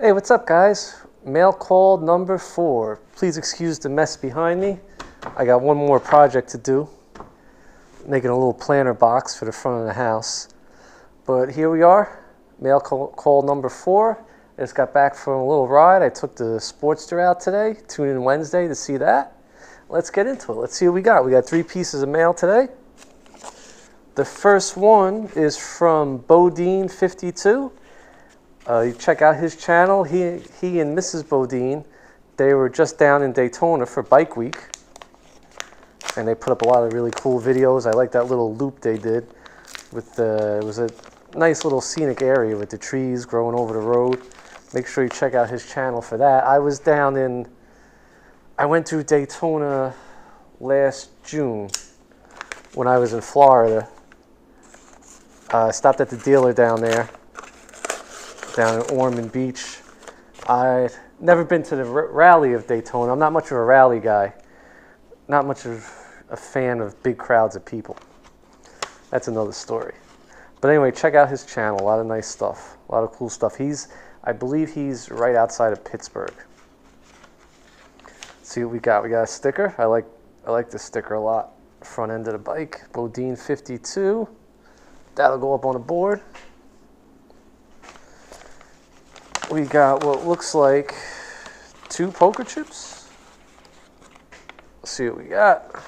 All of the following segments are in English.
Hey, what's up, guys? Mail call number 4. Please excuse the mess behind me. I got one more project to do, making a little planter box for the front of the house. But here we are, mail call number 4. I just got back from a little ride. I took the Sportster out today. Tune in Wednesday to see that. Let's get into it. Let's see what we got. We got 3 pieces of mail today. The first one is from Bodine52. You check out his channel. He and Mrs. Bodine, they were just down in Daytona for Bike Week, and they put up a lot of really cool videos. I like that little loop they did with it was a nice little scenic area with the trees growing over the road. Make sure you check out his channel for that. I went through Daytona last June when I was in Florida. I stopped at the dealer down there, down in Ormond Beach. I've never been to the rally of Daytona. I'm not much of a rally guy. Not much of a fan of big crowds of people. That's another story. But anyway, check out his channel. A lot of nice stuff. A lot of cool stuff. I believe he's right outside of Pittsburgh. Let's see what we got. We got a sticker. I like this sticker a lot. Front end of the bike. Bodine 52. That'll go up on the board. We got what looks like 2 poker chips. Let's see what we got.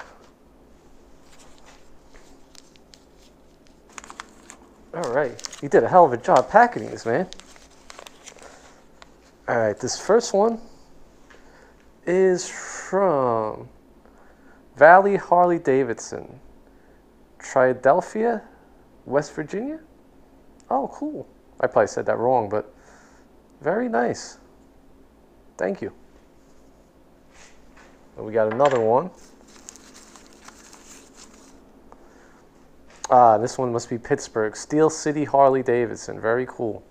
All right, you did a hell of a job packing these, man. All right, this first one is from Valley Harley Davidson, Triadelphia, West Virginia. Oh, cool. I probably said that wrong, but very nice. Thank you. And we got another one. This one must be Pittsburgh. Steel City Harley Davidson. Very cool.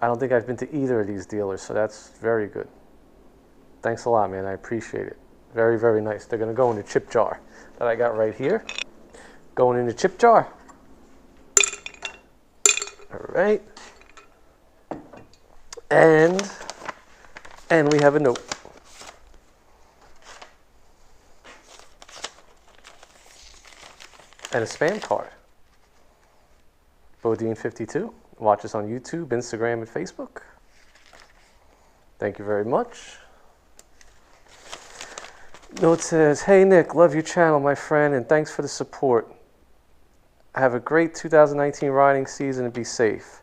I don't think I've been to either of these dealers, so that's very good. Thanks a lot, man. I appreciate it. Very, very nice. They're going to go in the chip jar that I got right here. Going in the chip jar. All right. And we have a note. And a spam card. Bodine52. Watch us on YouTube, Instagram, and Facebook. Thank you very much. Note says, "Hey Nick, love your channel, my friend, and thanks for the support. Have a great 2019 riding season and be safe.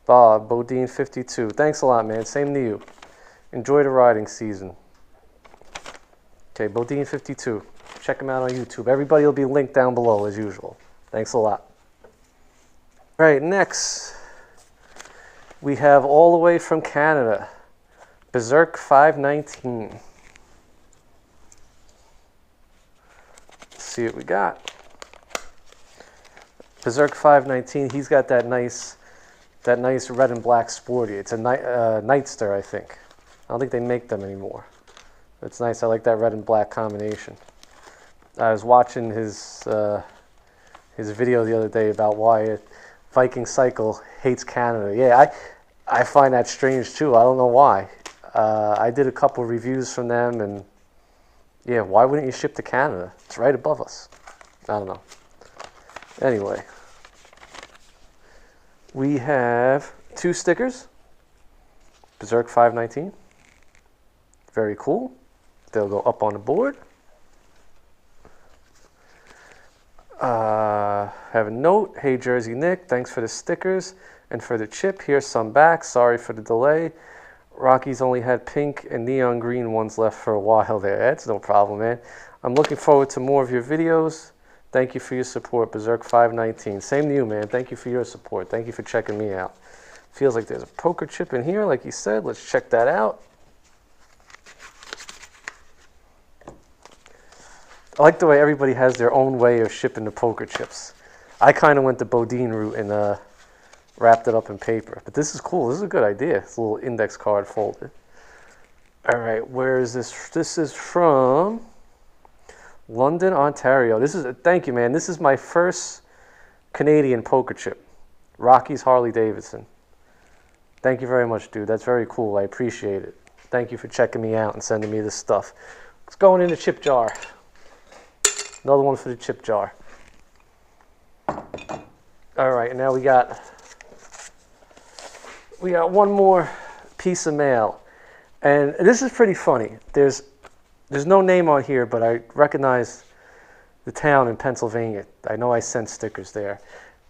Bob, Bodine52. Thanks a lot, man. Same to you. Enjoy the riding season." Okay, Bodine52. Check him out on YouTube. Everybody will be linked down below as usual. Thanks a lot. All right, next we have all the way from Canada, BZRK 519. Let's see what we got. BZRK 519. He's got that nice red and black Sporty. It's a Nightster, I think. I don't think they make them anymore. It's nice. I like that red and black combination. I was watching his video the other day about why Viking Cycle hates Canada. Yeah, I find that strange too. I don't know why. I did a couple reviews from them, and yeah, why wouldn't you ship to Canada? It's right above us. I don't know. Anyway, we have 2 stickers. BZRK 519. Very cool. They'll go up on the board. Have a note. "Hey Jersey Nick, thanks for the stickers and for the chip. Here's some back. Sorry for the delay. Rocky's only had pink and neon green ones left for a while there." That's no problem, man. "I'm looking forward to more of your videos. Thank you for your support, BZRK 519. Same to you, man. Thank you for your support. Thank you for checking me out. Feels like there's a poker chip in here, like you said. Let's check that out. I like the way everybody has their own way of shipping the poker chips. I kind of went the Bodine route and wrapped it up in paper. But this is cool. This is a good idea. It's a little index card folded. All right, where is this? This is from London, Ontario. Thank you, man. This is my first Canadian poker chip. Rocky's Harley Davidson. Thank you very much, dude. That's very cool. I appreciate it. Thank you for checking me out and sending me this stuff. It's going in the chip jar. Another one for the chip jar. All right, now we got one more piece of mail. And this is pretty funny. There's no name on here, but I recognize the town in Pennsylvania. I know I sent stickers there.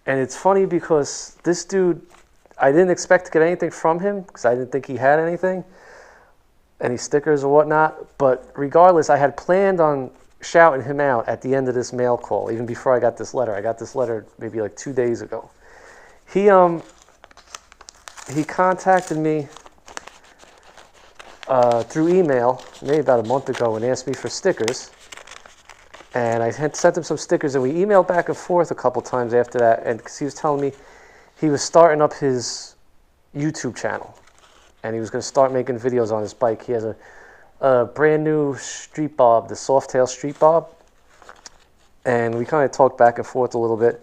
And it's funny because this dude, I didn't expect to get anything from him because I didn't think he had anything, any stickers or whatnot. But regardless, I had planned on shouting him out at the end of this mail call, even before I got this letter. I got this letter maybe like 2 days ago. He contacted me through email maybe about a month ago and asked me for stickers. And I had sent him some stickers, and we emailed back and forth a couple times after that. And because he was telling me he was starting up his YouTube channel, and he was going to start making videos on his bike. He has a brand new street bob, the Softail street bob. And we kind of talked back and forth a little bit.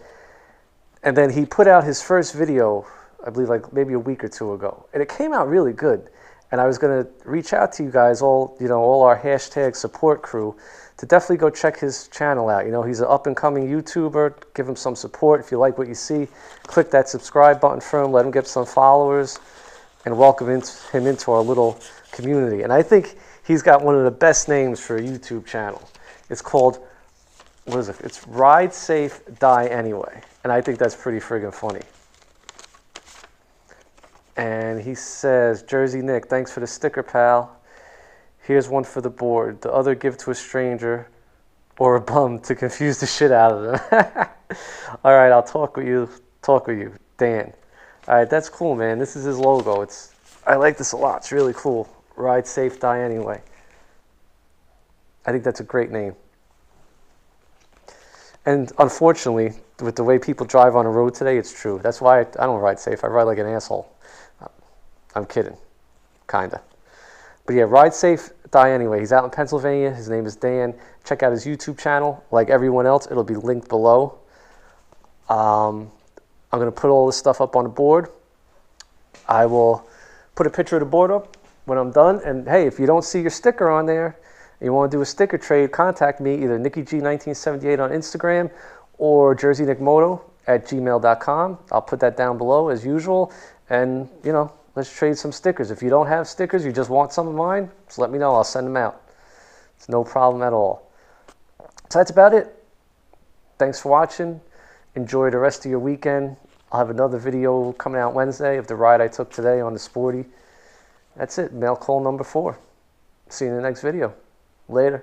And then he put out his first video, I believe like maybe a week or two ago. And it came out really good. And I was going to reach out to you guys, all our hashtag support crew, to definitely go check his channel out. He's an up-and-coming YouTuber. Give him some support. If you like what you see, click that subscribe button for him. Let him get some followers and welcome him into our little community. And I think he's got one of the best names for a YouTube channel. It's called, what is it? It's Ride Safe, Die Anyway. And I think that's pretty friggin' funny. And he says, Jersey Nick, thanks for the sticker, pal. Here's one for the board. The other give to a stranger or a bum to confuse the shit out of them. All right, I'll talk with you, Dan. All right, that's cool, man. This is his logo. I like this a lot. It's really cool. Ride Safe, Die Anyway. I think that's a great name. And unfortunately, with the way people drive on the road today, it's true. That's why I don't ride safe. I ride like an asshole. I'm kidding, kinda. But yeah, Ride Safe, Die Anyway. He's out in Pennsylvania. His name is Dan. Check out his YouTube channel. Like everyone else, it'll be linked below. I'm going to put all this stuff up on the board. I will put a picture of the board up when I'm done. And hey, if you don't see your sticker on there, and you want to do a sticker trade, contact me, either NickyG1978 on Instagram or jerseynickmoto at gmail.com. I'll put that down below as usual. And, let's trade some stickers. If you don't have stickers, you just want some of mine, just let me know. I'll send them out. It's no problem at all. So that's about it. Thanks for watching. Enjoy the rest of your weekend. I'll have another video coming out Wednesday of the ride I took today on the Sporty. That's it. Mail call number 4. See you in the next video. Later.